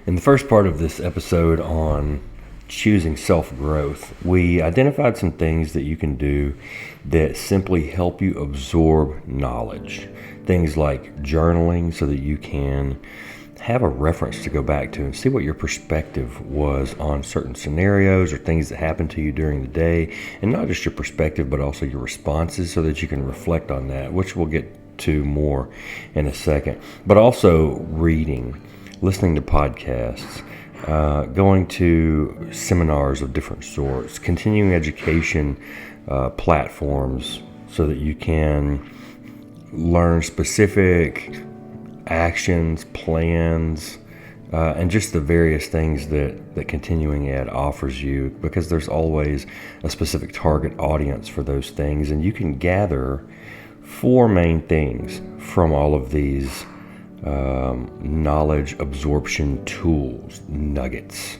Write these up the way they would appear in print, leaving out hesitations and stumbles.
In the first part of this episode on choosing self growth, we identified some things that you can do that simply help you absorb knowledge. Things like journaling so that you can have a reference to go back to and see what your perspective was on certain scenarios or things that happened to you during the day. And not just your perspective, but also your responses so that you can reflect on that, which we'll get to more in a second. But also reading, listening to podcasts, going to seminars of different sorts, continuing education platforms so that you can learn specific actions, plans, and just the various things that continuing ed offers you, because there's always a specific target audience for those things. And you can gather four main things from all of these knowledge absorption tools, nuggets.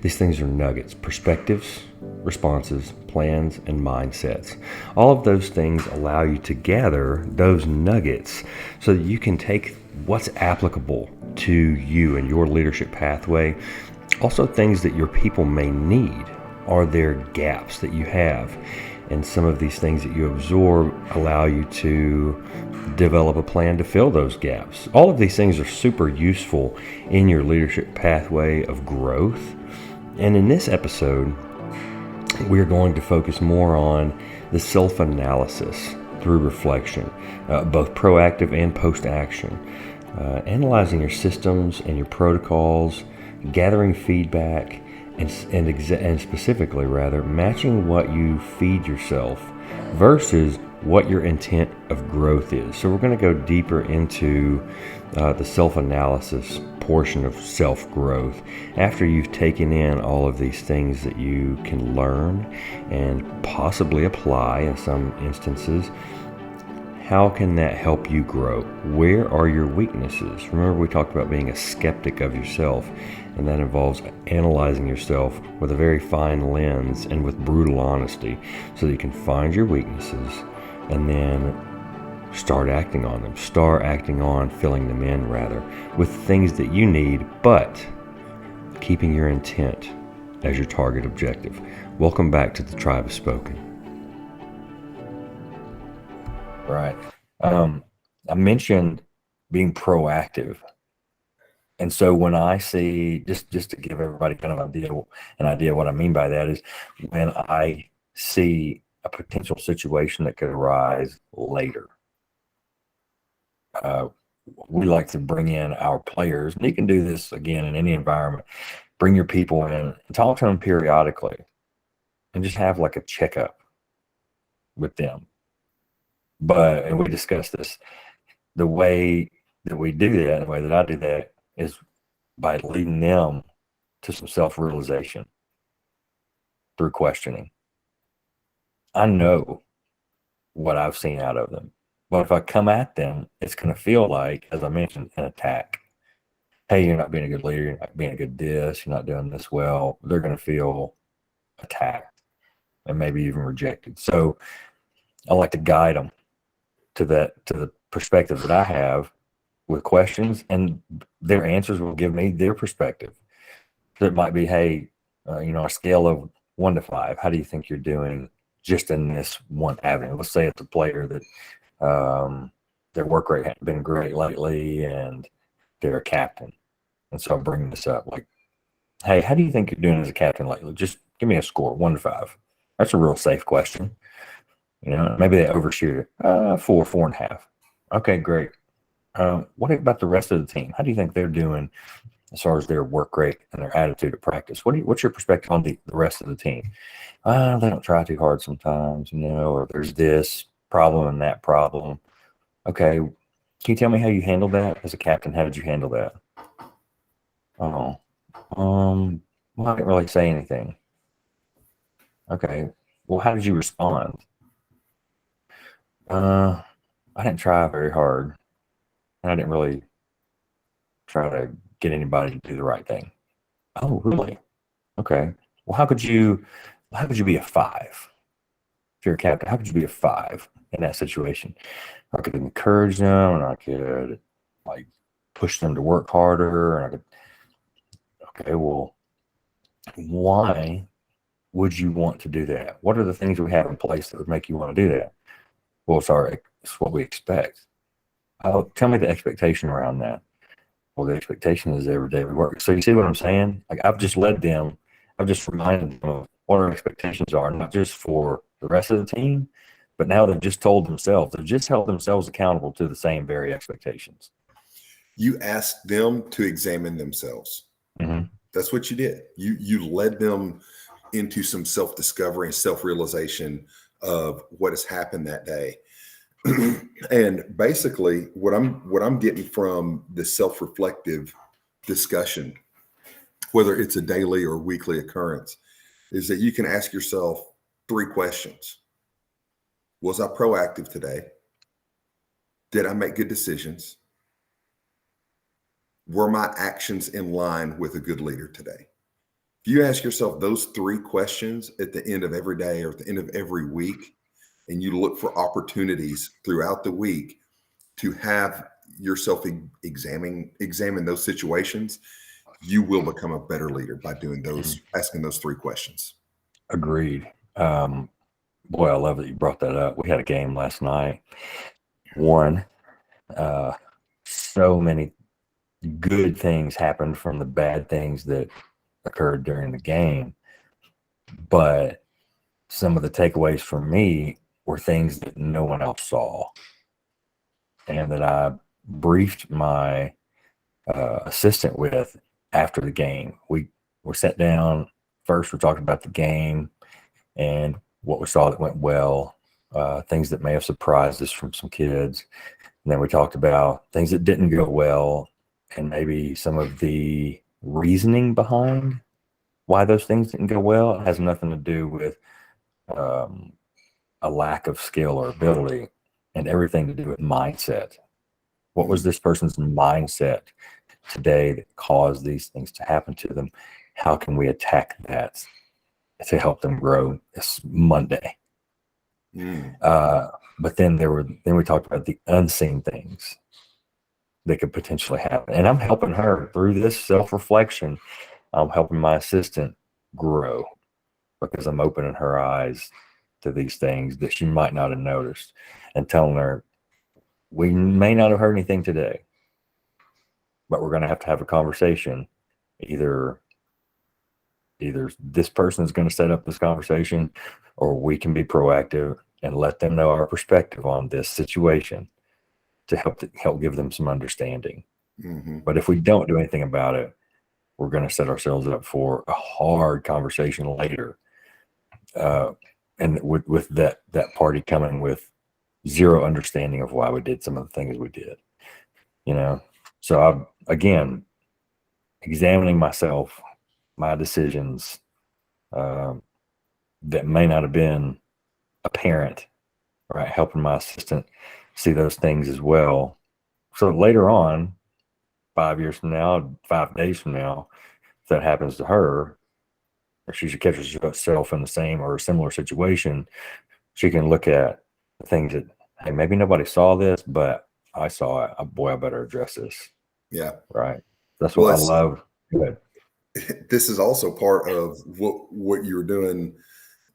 These things are nuggets: perspectives, responses, plans, and mindsets. All of those things allow you to gather those nuggets so that you can take what's applicable to you and your leadership pathway. Also, things that your people may need. Are there gaps that you have? And some of these things that you absorb allow you to develop a plan to fill those gaps. All of these things are super useful in your leadership pathway of growth. And in this episode, we're going to focus more on the self-analysis through reflection, both proactive and post-action, analyzing your systems and your protocols, gathering feedback, and specifically, rather, matching what you feed yourself versus what your intent of growth is. So we're going to go deeper into the self-analysis portion of self-growth after you've taken in all of these things that you can learn and possibly apply in some instances. How can that help you grow? Where are your weaknesses? Remember, we talked about being a skeptic of yourself, and that involves analyzing yourself with a very fine lens and with brutal honesty so that you can find your weaknesses and then start acting on them. Start acting on filling them in, rather, with things that you need, but keeping your intent as your target objective. Welcome back to the Tribe Has Spoken. Right. I mentioned being proactive. And so when I see, just to give everybody kind of an idea what I mean by that is, when I see a potential situation that could arise later, we like to bring in our players, and you can do this again in any environment. Bring your people in and talk to them periodically and just have like a checkup with them. And we discussed this, the way that we do that, the way that I do that, is by leading them to some self-realization through questioning. I know what I've seen out of them, but if I come at them, it's going to feel like, as I mentioned, an attack. Hey, you're not being a good leader, you're not being a good this, you're not doing this well. They're going to feel attacked and maybe even rejected. So I like to guide them to the perspective that I have with questions, and their answers will give me their perspective. So it might be, hey, a scale of 1 to 5, how do you think you're doing just in this one avenue? Let's say it's a player that their work rate hasn't been great lately, and they're a captain. And so I'm bringing this up, like, hey, how do you think you're doing as a captain lately? Just give me a score, 1 to 5. That's a real safe question. Maybe they overshoot it. 4, 4.5. Okay, great. What about the rest of the team? How do you think they're doing as far as their work rate and their attitude at practice? What's your perspective on the rest of the team? They don't try too hard sometimes, or there's this problem and that problem. Okay, can you tell me how you handled that as a captain? How did you handle that? Oh, well, I didn't really say anything. Okay, well, how did you respond? I didn't try very hard, and I didn't really try to get anybody to do the right thing. Oh, really? Okay. Well, how could you be a 5? If you're a captain, how could you be a 5 in that situation? I could encourage them, and I could like push them to work harder, and I could Okay, well, why would you want to do that? What are the things we have in place that would make you want to do that? Well, it's what we expect. Oh, tell me the expectation around that. Well, the expectation is every day we work. So you see what I'm saying? Like I've just reminded them of what our expectations are, not just for the rest of the team, but now they've just held themselves accountable to the same very expectations. You asked them to examine themselves. Mm-hmm. That's what you did. You led them into some self-discovery and self-realization of what has happened that day. And basically what I'm getting from the self-reflective discussion, whether it's a daily or weekly occurrence, is that you can ask yourself 3 questions. Was I proactive today? Did I make good decisions? Were my actions in line with a good leader today? If you ask yourself those 3 questions at the end of every day or at the end of every week, and you look for opportunities throughout the week to have yourself examine those situations, you will become a better leader by doing those, asking those 3 questions. Agreed. Boy, I love that you brought that up. We had a game last night. So many good things happened from the bad things that occurred during the game. But some of the takeaways for me were things that no one else saw, and that I briefed my assistant with after the game. We sat down. First, we talked about the game and what we saw that went well, things that may have surprised us from some kids. And then we talked about things that didn't go well and maybe some of the reasoning behind why those things didn't go well. It has nothing to do with a lack of skill or ability, and everything to do with mindset. What was this person's mindset today that caused these things to happen to them? How can we attack that to help them grow this Monday? But then we talked about the unseen things that could potentially happen. And I'm helping her through this self-reflection. I'm helping my assistant grow because I'm opening her eyes to these things that she might not have noticed, and telling her, we may not have heard anything today, but we're going to have a conversation. Either this person is going to set up this conversation, or we can be proactive and let them know our perspective on this situation to help give them some understanding. Mm-hmm. But if we don't do anything about it, we're going to set ourselves up for a hard conversation later. And with that party coming with zero understanding of why we did some of the things we did, So I'm, again, examining myself, my decisions that may not have been apparent, right? Helping my assistant see those things as well. So later on, 5 years from now, 5 days from now, if that happens to her, or she should catch herself in the same or a similar situation, she can look at the things that, hey, maybe nobody saw this, but I saw it. Boy, I better address this. Yeah. Right. That's what I love. Good. This is also part of what you were doing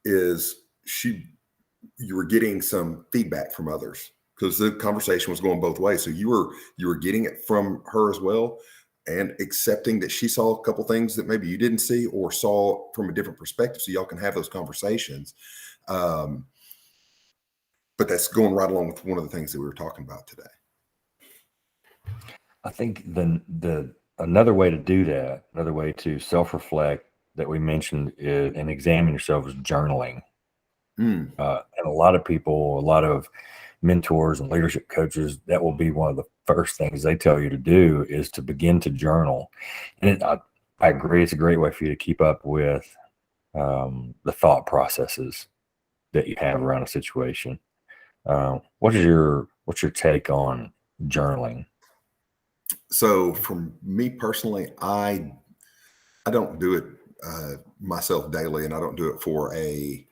is you were getting some feedback from others, because the conversation was going both ways. So you were getting it from her as well, and accepting that she saw a couple things that maybe you didn't see or saw from a different perspective, so y'all can have those conversations. But that's going right along with one of the things that we were talking about today. I think another way to do that, another way to self-reflect that we mentioned is, and examine yourself, is journaling. And a lot of people, a lot of mentors and leadership coaches, that will be one of the first things they tell you to do, is to begin to journal. And I agree, it's a great way for you to keep up with the thought processes that you have around a situation. What's your take on journaling? So for me personally, I don't do it myself daily, and I don't do it for a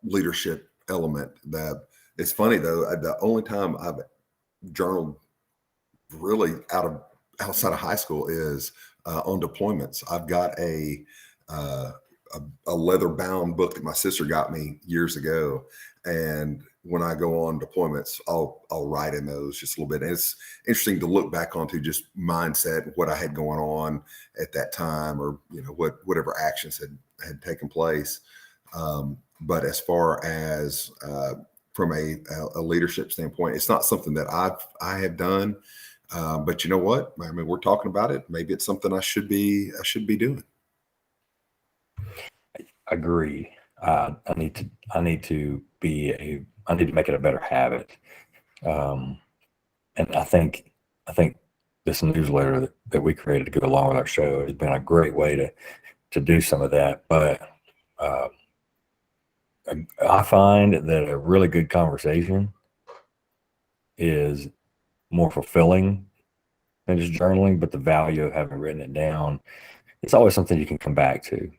leadership element. That it's funny though, the only time I've journaled really out outside of high school is on deployments. I've got uh, a leather bound book that my sister got me years ago, and when I go on deployments, I'll write in those just a little bit. And it's interesting to look back onto just mindset, what I had going on at that time, or whatever actions had taken place. But as far as from a leadership standpoint, it's not something that I have done. But you know what? I mean, we're talking about it. Maybe it's something I should be doing. Agree. I need to make it a better habit. And I think this newsletter that we created to go along with our show has been a great way to do some of that. But I find that a really good conversation is more fulfilling than just journaling, but the value of having written it down, it's always something you can come back to.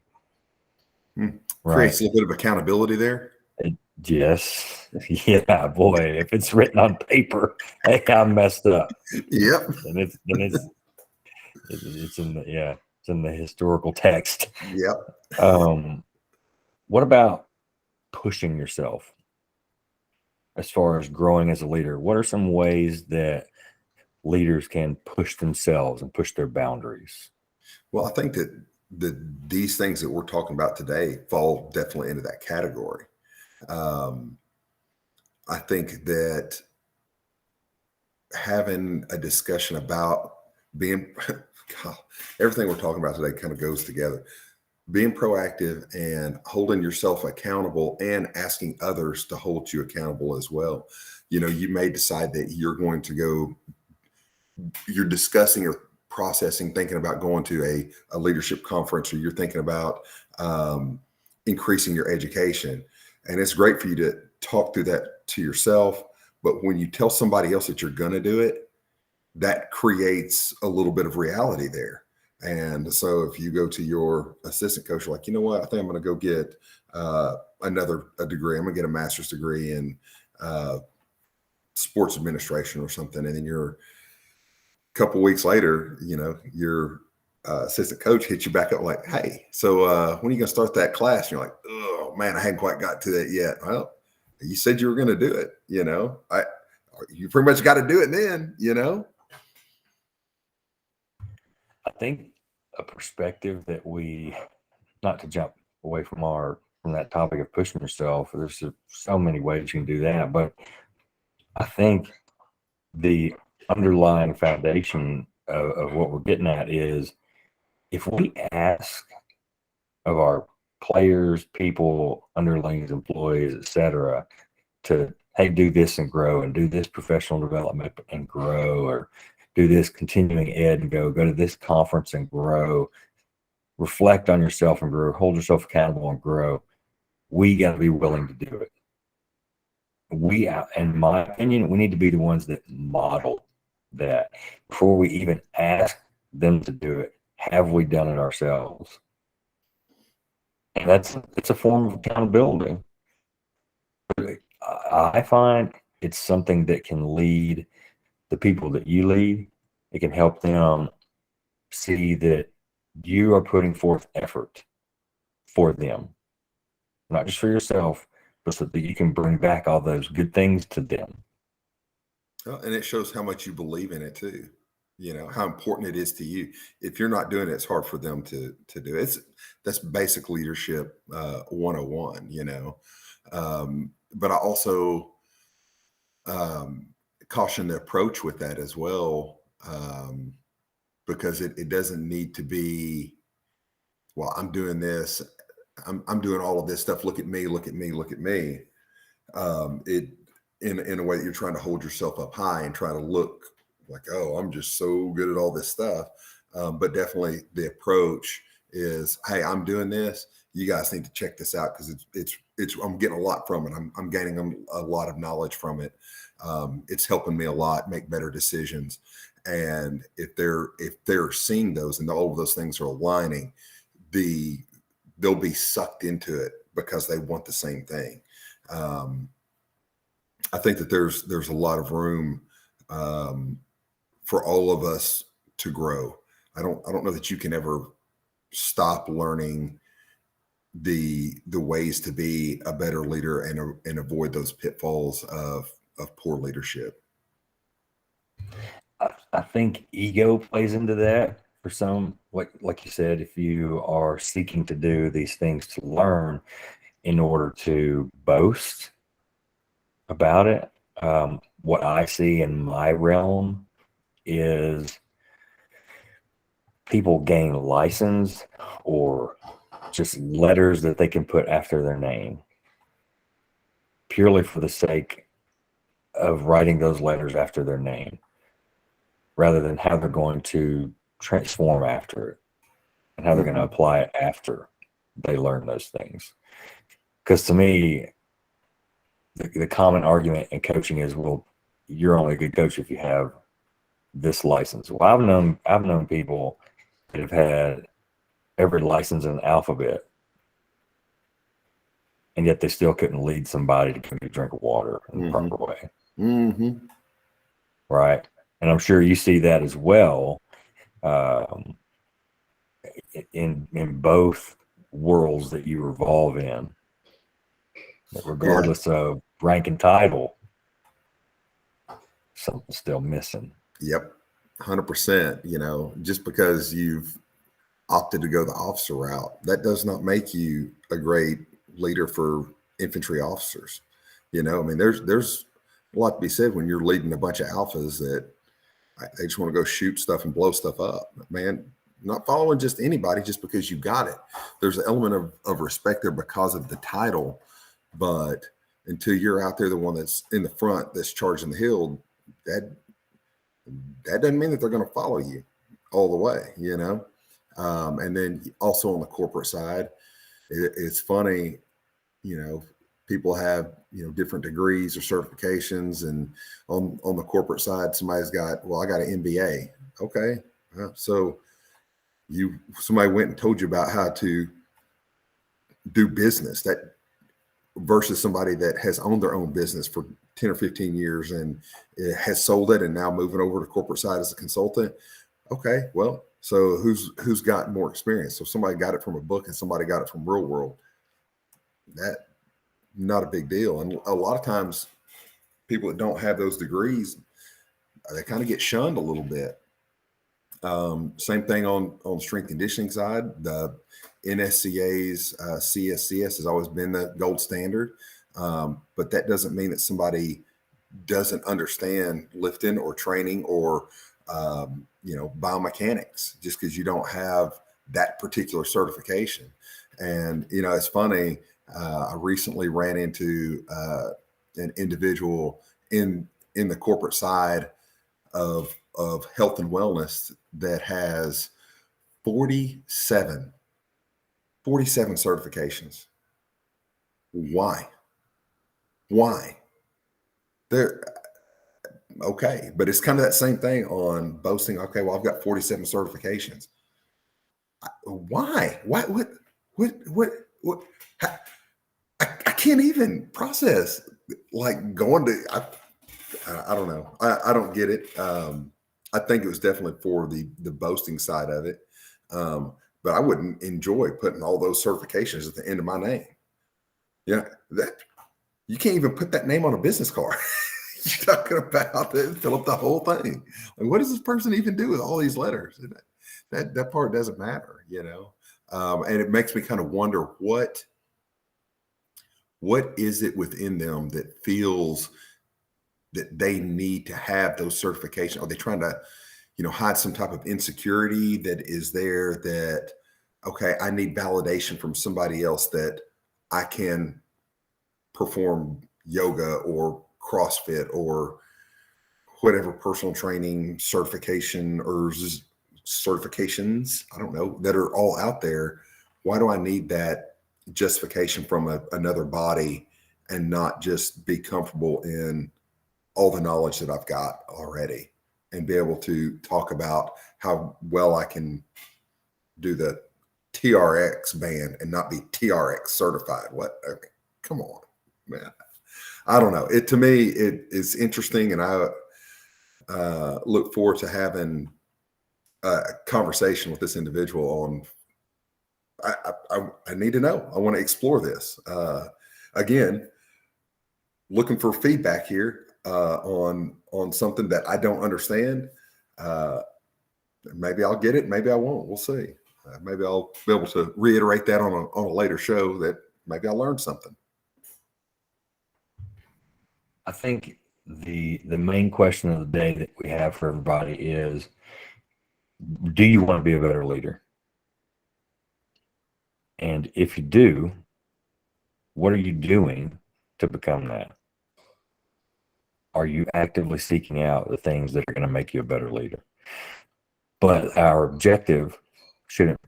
Right. Right. Creates a little bit of accountability there. Yes. Yeah, boy, if it's written on paper, hey, I messed up. Yep. And it's in the historical text. Yep. What about pushing yourself as far as growing as a leader? What are some ways that leaders can push themselves and push their boundaries? Well, I think that these things that we're talking about today fall definitely into that category. I think that having a discussion about being, God, everything we're talking about today kind of goes together. Being proactive and holding yourself accountable and asking others to hold you accountable as well. You may decide that you're discussing or processing, thinking about going to a leadership conference, or you're thinking about increasing your education. And it's great for you to talk through that to yourself. But when you tell somebody else that you're going to do it, that creates a little bit of reality there. And so if you go to your assistant coach, you're like, you know what, I think I'm going to go get a degree. I'm going to get a master's degree in sports administration or something. And then you're a couple of weeks later, your assistant coach hits you back up like, hey, so when are you going to start that class? And you're like, oh man, I hadn't quite got to that yet. Well, you said you were going to do it. You pretty much got to do it then, I think a perspective that not to jump away from that topic of pushing yourself, there's so many ways you can do that, but I think the underlying foundation of what we're getting at is, if we ask of our players, people, underlings, employees, etc., to, hey, do this and grow, and do this professional development and grow, or do this continuing ed and go to this conference and grow, reflect on yourself and grow, hold yourself accountable and grow. We got to be willing to do it. In my opinion, we need to be the ones that model that before we even ask them to do it. Have we done it ourselves? And it's a form of accountability. I find it's something that can lead the people that you lead. It can help them see that you are putting forth effort for them, not just for yourself, but so that you can bring back all those good things to them. Well, and it shows how much you believe in it too. How important it is to you. If you're not doing it, it's hard for them to do it. That's basic leadership 101, but I also caution the approach with that as well, because it doesn't need to be, well, I'm doing this, I'm doing all of this stuff. Look at me, look at me, look at me. It in a way that you're trying to hold yourself up high and try to look like, oh, I'm just so good at all this stuff. But definitely the approach is, hey, I'm doing this. You guys need to check this out, because it's I'm getting a lot from it. I'm gaining a lot of knowledge from it. It's helping me a lot make better decisions. And if they're seeing those and all of those things are aligning, they'll be sucked into it because they want the same thing. I think that there's a lot of room for all of us to grow. I don't know that you can ever stop learning the ways to be a better leader and avoid those pitfalls of poor leadership. I think ego plays into that for some. Like you said, if you are seeking to do these things to learn in order to boast about it, what I see in my realm is people gain license or just letters that they can put after their name purely for the sake of writing those letters after their name rather than how they're going to transform after it and how they're going to apply it after they learn those things. Because to me, the common argument in coaching is, well, you're only a good coach if you have this license. Well, I've known people that have had every license in the alphabet, and yet they still couldn't lead somebody to get a drink of water in the proper way. Mm-hmm. Right. And I'm sure you see that as well in both worlds that you revolve in, that regardless of rank and title, something's still missing. Yep. 100%. You know, just because you've opted to go the officer route, that does not make you a great leader for infantry officers. You know, I mean, there's a lot to be said when you're leading a bunch of alphas that they just want to go shoot stuff and blow stuff up. Man, not following just anybody just because you got it. There's an element of respect there because of the title, but until you're out there, the one that's in the front that's charging the hill, that doesn't mean that they're going to follow you all the way, you know? And then also on the corporate side, it's funny, you know, people have, you know, different degrees or certifications, and on the corporate side, somebody's got, well, I got an MBA. Okay. So somebody went and told you about how to do business, that versus somebody that has owned their own business for 10 or 15 years and has sold it and now moving over to corporate side as a consultant. Okay. Well, so who's got more experience? So somebody got it from a book and somebody got it from real world. That not a big deal. And a lot of times people that don't have those degrees, they kind of get shunned a little bit. Same thing on strength conditioning side. The NSCA's CSCS has always been the gold standard. But that doesn't mean that somebody doesn't understand lifting or training or, you know, biomechanics just because you don't have that particular certification. And, you know, it's funny. I recently ran into an individual in the corporate side of health and wellness that has 47 certifications. Why? They're okay, but it's kind of that same thing on boasting. Okay, well, I've got 47 certifications. Why? What? I can't even process like going to. I don't know. I don't get it. I think it was definitely for the boasting side of it. But I wouldn't enjoy putting all those certifications at the end of my name. Yeah, that you can't even put that name on a business card. You're talking about it, fill up the whole thing. Like, what does this person even do with all these letters? That part doesn't matter, you know. And it makes me kind of wonder what is it within them that feels that they need to have those certifications? Are they trying to, you know, hide some type of insecurity that is there that, okay, I need validation from somebody else that I can perform yoga or CrossFit or whatever personal training certification or certifications, I don't know, that are all out there. Why do I need that justification from another body and not just be comfortable in all the knowledge that I've got already and be able to talk about how well I can do the TRX band and not be TRX certified? What? Okay, come on, man. I don't know. To me, it is interesting, and I look forward to having conversation with this individual on, I need to know. I want to explore this. Again, looking for feedback here on something that I don't understand. Maybe I'll get it. Maybe I won't. We'll see. Maybe I'll be able to reiterate that on a later show, that maybe I learned something. I think the main question of the day that we have for everybody is, do you want to be a better leader? And if you do, what are you doing to become that? Are you actively seeking out the things that are going to make you a better leader? But our objective shouldn't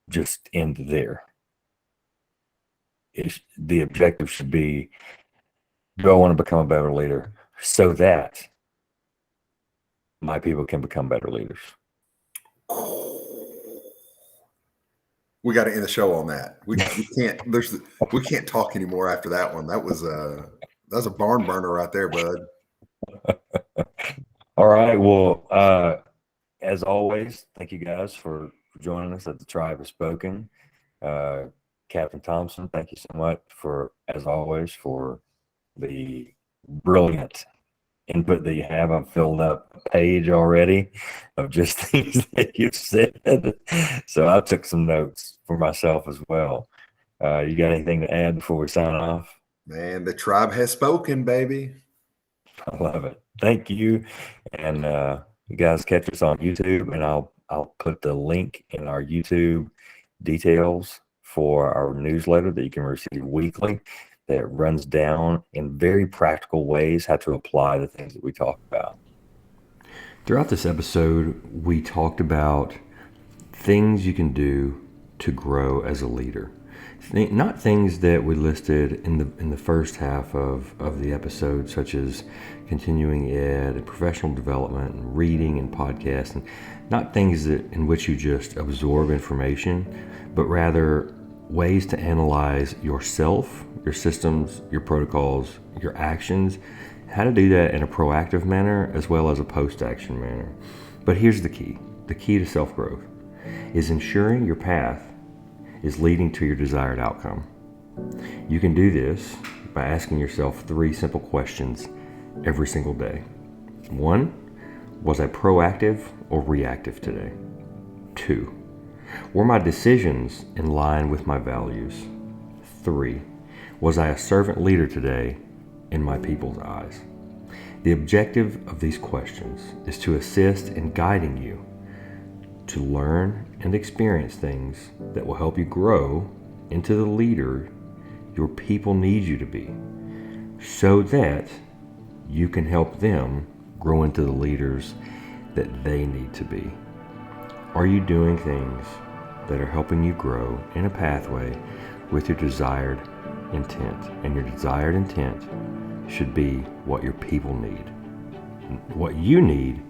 just end there. The objective should be, do I want to become a better leader so that my people can become better leaders? We got to end the show on that. We can't. We can't talk anymore after that one. That was a barn burner right there, bud. All right. Well, as always, thank you guys for joining us at the Tribe Has Spoken. Captain Thompson, thank you so much as always, for the brilliant input that you have. I've filled up a page already of just things that you've said. So I took some notes for myself as well. You got anything to add before we sign off? Man, the tribe has spoken, baby. I love it. Thank you. And you guys catch us on YouTube, and I'll put the link in our YouTube details for our newsletter that you can receive weekly, that runs down in very practical ways how to apply the things that we talk about. Throughout this episode, we talked about things you can do to grow as a leader. Not things that we listed in the first half of the episode, such as continuing ed and professional development and reading and podcasting. Not things in which you just absorb information, but rather ways to analyze yourself, your systems, your protocols, your actions, how to do that in a proactive manner as well as a post-action manner. But here's the key. The key to self-growth is ensuring your path is leading to your desired outcome. You can do this by asking yourself 3 simple questions every single day. 1, was I proactive or reactive today? 2, were my decisions in line with my values? 3, was I a servant leader today in my people's eyes? The objective of these questions is to assist in guiding you to learn and experience things that will help you grow into the leader your people need you to be, so that you can help them grow into the leaders that they need to be. Are you doing things that are helping you grow in a pathway with your desired intent? And your desired intent should be what your people need. What you need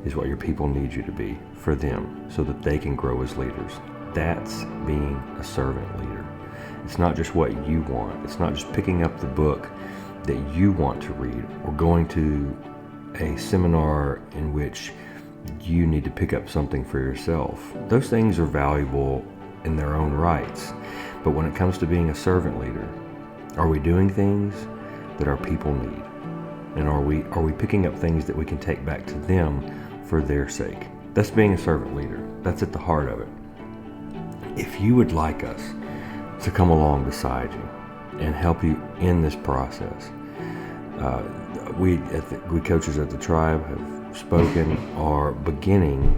is what your people need you to be for them, so that they can grow as leaders. That's being a servant leader. It's not just what you want. It's not just picking up the book that you want to read, or going to a seminar in which you need to pick up something for yourself. Those things are valuable in their own rights. But when it comes to being a servant leader, are we doing things that our people need? And are we picking up things that we can take back to them for their sake? That's being a servant leader. That's at the heart of it. If you would like us to come along beside you and help you in this process, we coaches at the Tribe Have Spoken are beginning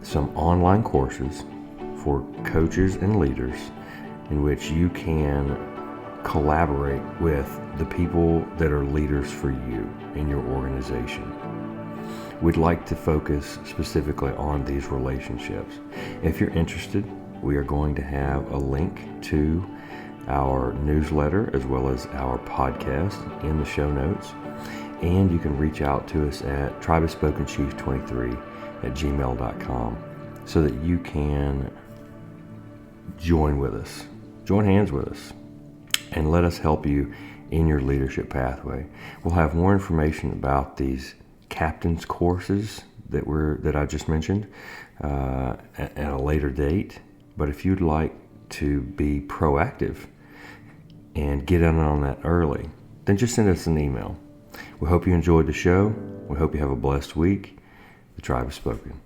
some online courses for coaches and leaders in which you can collaborate with the people that are leaders for you in your organization. We'd like to focus specifically on these relationships. If you're interested, we are going to have a link to our newsletter as well as our podcast in the show notes. And you can reach out to us at tribeofspokenchief23@gmail.com so that you can join with us, join hands with us, and let us help you in your leadership pathway. We'll have more information about these captain's courses that I just mentioned at a later date. But if you'd like to be proactive and get in on that early, then just send us an email. We hope you enjoyed the show. We hope you have a blessed week. The Tribe has spoken.